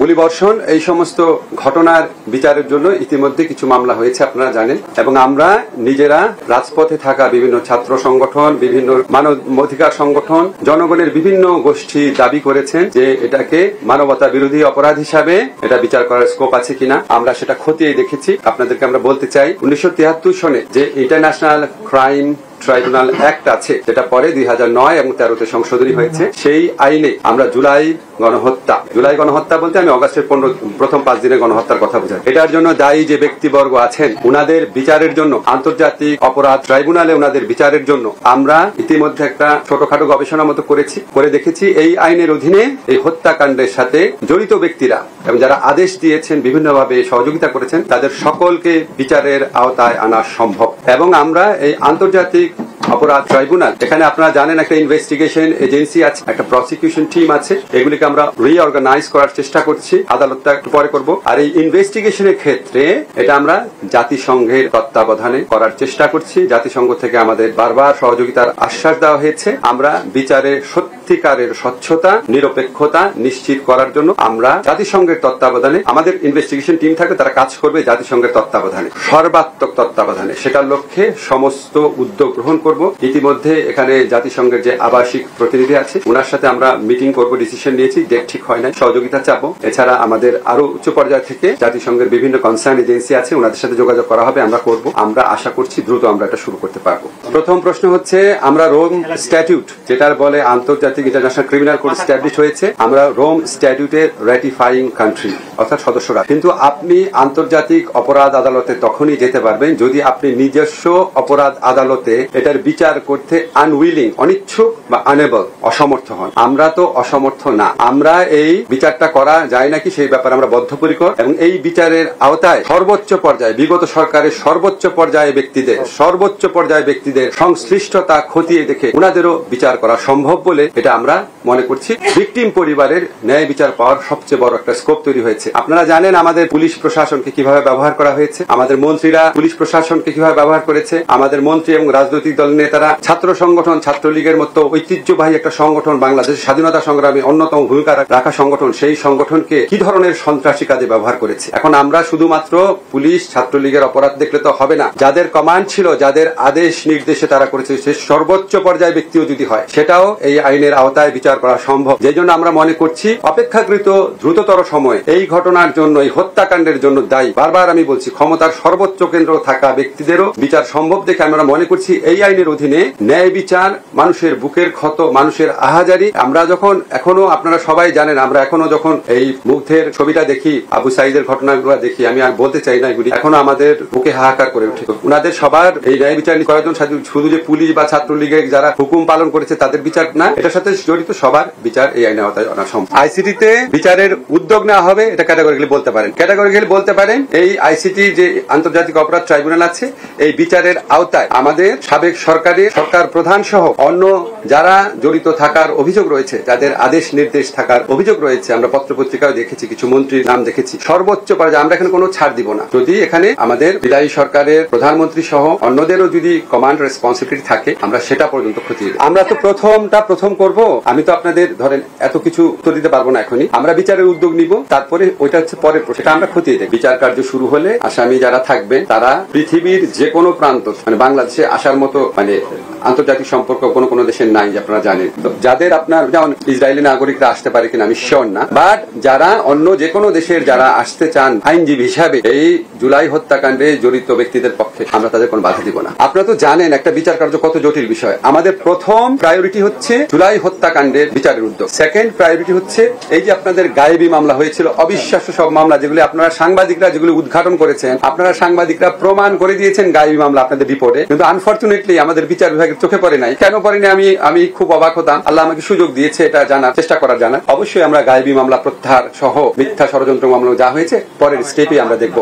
গুলিবর্ষণ এই সমস্ত ঘটনার বিচারের জন্য ইতিমধ্যে কিছু মামলা হয়েছে আপনারা জানেন, এবং আমরা নিজেরা রাজপথে থাকা বিভিন্ন ছাত্র সংগঠন, বিভিন্ন মানবাধিকার সংগঠন, জনগণের বিভিন্ন গোষ্ঠী দাবি করেছেন যে এটাকে মানবতা বিরোধী অপরাধ হিসাবে এটা বিচার করার স্কোপ আছে কিনা। আমরা সেটা খতিয়ে দেখেছি। আপনাদেরকে আমরা বলতে চাই 1973 সনে যে ইন্টারন্যাশনাল ক্রাইম ট্রাইব্যুনাল অ্যাক্ট আছে, যেটা পরে 2009 এবং 13-তে সংশোধনী হয়েছে, সেই আইনে আমরা জুলাই গণহত্যা বলতে আমি অগাস্টের প্রথম 5 দিনের গণহত্যার কথা বোঝাই। এটার জন্য দায়ী যে ব্যক্তিবর্গ আছেন উনাদের বিচারের জন্য আন্তর্জাতিক অপরাধ ট্রাইব্যুনালে উনাদের বিচারের জন্য আমরা ইতিমধ্যে একটা ছোটখাটো গবেষণা মতো করে দেখেছি এই আইনের অধীনে এই হত্যাকাণ্ডের সাথে জড়িত ব্যক্তিরা এবং যারা আদেশ দিয়েছেন, বিভিন্নভাবে সহযোগিতা করেছেন, তাদের সকলকে বিচারের আওতায় আনা সম্ভব। এবং আমরা এই আন্তর্জাতিক অপরাধ ট্রাইব্যুনাল, এখানে আপনারা জানেন একটা ইনভেস্টিগেশন এজেন্সি আছে, একটা প্রসিকিউশন টিম আছে, এগুলিকে আমরা রিঅর্গানাইজ করার চেষ্টা করছি। আদালতটা একটু পরে করব। আর এই ইনভেস্টিগেশনের ক্ষেত্রে এটা আমরা জাতিসংঘের তত্ত্বাবধানে করার চেষ্টা করছি। জাতিসংঘ থেকে আমাদের বারবার সহযোগিতার আশ্বাস দেওয়া হয়েছে। আমরা বিচারে সত্যিকারের স্বচ্ছতা, নিরপেক্ষতা নিশ্চিত করার জন্য আমরা জাতিসংঘের তত্ত্বাবধানে আমাদের ইনভেস্টিগেশন টিম থাকবে, তারা কাজ করবে জাতিসংঘের তত্ত্বাবধানে, সর্বাত্মক তত্ত্বাবধানে। সেটার লক্ষ্যে সমস্ত উদ্যোগ গ্রহণ করব। ইতিমধ্যে এখানে জাতিসংঘের যে আবাসিক প্রতিনিধি আছে ওনার সাথে আমরা মিটিং করব, ডিসিশন নিয়েছি, ডেট ঠিক হয় না, সহযোগিতা চাবো। এছাড়া আমাদের আরো উচ্চ পর্যায় থেকে জাতিসংঘের বিভিন্ন কনসার্ন এজেন্সি আছে, ওনাদের সাথে যোগাযোগ করা হবে, আমরা করব। আমরা আশা করছি দ্রুত আমরা এটা শুরু করতে পারবো। প্রথম প্রশ্ন হচ্ছে, আমরা রোম স্ট্যাটিউট যেটার বলে আন্তর্জাতিক ইন্টারন্যাশনাল ক্রিমিনাল কোড স্ট্যাবলিশ হয়েছে, আমরা রোম স্ট্যাটিউটের রেটিফাইং কান্ট্রি অর্থাৎ সদস্যরা। কিন্তু আপনি আন্তর্জাতিক অপরাধ আদালতে তখনই যেতে পারবেন যদি আপনি নিজস্ব অপরাধ আদালতে এটার বিচার করতে আনউইলিং, অনিচ্ছুক বা আনএবল, অসমর্থ হন। আমরা তো অসমর্থ না। আমরা এই বিচারটা করা যায় নাকি সেই ব্যাপারে আমরা বদ্ধপরিকর, এবং এই বিচারের আওতায় সর্বোচ্চ পর্যায়ে, বিগত সরকারের সর্বোচ্চ পর্যায়ে ব্যক্তিদের সংশ্লিষ্টতা খতিয়ে দেখে ওনাদেরও বিচার করা সম্ভব বলে এটা আমরা মনে করছি। ভিকটিম পরিবারের ন্যায় বিচার পাওয়ার সবচেয়ে বড় একটা স্কোপ তৈরি হয়েছে। আপনারা জানেন আমাদের পুলিশ প্রশাসনকে কিভাবে ব্যবহার করা হয়েছে, আমাদের মন্ত্রীরা পুলিশ প্রশাসনকে কিভাবে ব্যবহার করেছে, আমাদের মন্ত্রী এবং রাজনৈতিক দল নেতারা ছাত্র সংগঠন, ছাত্রলীগের মতো ঐতিহ্যবাহী একটা সংগঠন, বাংলাদেশের স্বাধীনতা সংগ্রামে অন্যতম ভূমিকা রাখা সংগঠন, সেই সংগঠনকে কি ধরনের সন্ত্রাসী কাজে ব্যবহার করেছে। এখন আমরা শুধুমাত্র পুলিশ ছাত্রলীগের অপরাধ দেখলে তো হবে না, যাদের কমান্ড ছিল, যাদের আদেশ নির্দেশে তারা করেছে, সে সর্বোচ্চ পর্যায়ে ব্যক্তিও যদি হয় সেটাও এই আইনের আওতায় বিচার করা সম্ভব। যে জন্য আমরা মনে করছি অপেক্ষাকৃত দ্রুততর সময়ে এই ঘটনার জন্য, এই হত্যাকাণ্ডের জন্য দায়ী, বারবার আমি বলছি, ক্ষমতার সর্বোচ্চ কেন্দ্র থাকা ব্যক্তিদেরও বিচার সম্ভব দেখে আমরা মনে করছি এই আইনের অধীনে ন্যায় বিচার, মানুষের বুকের ক্ষত, মানুষের আহাজারি। আমরা যখন এখনো, আপনারা সবাই জানেন, আমরা এখনো যখন এই মুগ্ধের ছবিটা দেখি, আবু সাইদের ঘটনাগুলো দেখি, আমি আর বলতে চাই না, এগুলি এখনো আমাদের বুকে হাহাকার করে উঠে। উনাদের সবার এই ন্যায় বিচার করার জন্য শুধু যে পুলিশ বা ছাত্রলীগের যারা হুকুম পালন করেছে তাদের বিচার না, এটার সাথে জড়িত সবার বিচার এই আইনের আওতায় আনা সম্ভব। আইসিটিতে বিচারের উদ্যোগ নেওয়া হবে, এটা ক্যাটাগরিক্যালি বলতে পারেন। এই আইসিটি যে আন্তর্জাতিক অপরাধ ট্রাইব্যুনাল আছে, এই বিচারের আওতায় আমাদের সাবেক সরকার প্রধান সহ অন্য যারা জড়িত থাকার অভিযোগ রয়েছে, যাদের আদেশ নির্দেশ থাকার অভিযোগ রয়েছে, আমরা পত্রপত্রিকায় দেখেছি, কিছু মন্ত্রীর নাম দেখেছি, সর্বোচ্চ পর্যায়ে আমরা এখানে কোনো ছাড় দিব না। যদি এখানে আমাদের বিদায়ী সরকারের প্রধানমন্ত্রী সহ অন্যদেরও যদি কমান্ড রেসপন্সিবিলিটি থাকে, আমরা সেটা পর্যন্ত খতিয়ে দেব। আমরা তো প্রথম করব, আমি তো আপনাদের ধরেন এত কিছু উত্তর দিতে পারবো না এখনই। আমরা বিচারের উদ্যোগ নিব, তারপরে ওইটা হচ্ছে পরের প্রশ্ন, সেটা আমরা খতিয়ে দেব। বিচার কার্য শুরু হলে আসামি যারা থাকবেন তারা পৃথিবীর যে কোনো প্রান্ত, মানে বাংলাদেশে আসার মতো মানে আন্তর্জাতিক সম্পর্ক কোন দেশের নাই, আপনারা জানেন। তো যাদের আপনার যেমন ইসরায়েলি নাগরিকরা আসতে পারে কিনা আমি শিওর না, বাট যারা অন্য যে কোনো দেশের যারা আসতে চান আইনজীবী হিসাবে এই জুলাই হত্যাকাণ্ডে জড়িত ব্যক্তিদের পক্ষে আমরা তাদের কোনো বাধা দিব না। আপনারা তো জানেন একটা বিচার কার্য কত জটিল বিষয়। আমাদের প্রথম প্রায়োরিটি হচ্ছে জুলাই হত্যাকাণ্ডের বিচারের উদ্যোগ। সেকেন্ড প্রায়োরিটি হচ্ছে এই যে আপনাদের গায়েবী মামলা হয়েছিল, অবিশ্বাস্য সব মামলা, যেগুলি আপনারা সাংবাদিকরা যেগুলি উদ্ঘাটন করেছেন, আপনারা সাংবাদিকরা প্রমাণ করে দিয়েছেন গায়েবী মামলা আপনাদের রিপোর্টে, কিন্তু আনফরচুনেটলি আমাদের বিচার বিভাগের চোখে পড়ে নাই। কেন পড়েনি আমি খুব অবাক হতাম। আল্লাহ আমাকে সুযোগ দিয়েছে এটা জানার চেষ্টা করার। অবশ্যই আমরা গায়েবী মামলা প্রত্যাহার সহ মিথ্যা ষড়যন্ত্র মামলা যা হয়েছে পরের স্টেপে আমরা দেখব।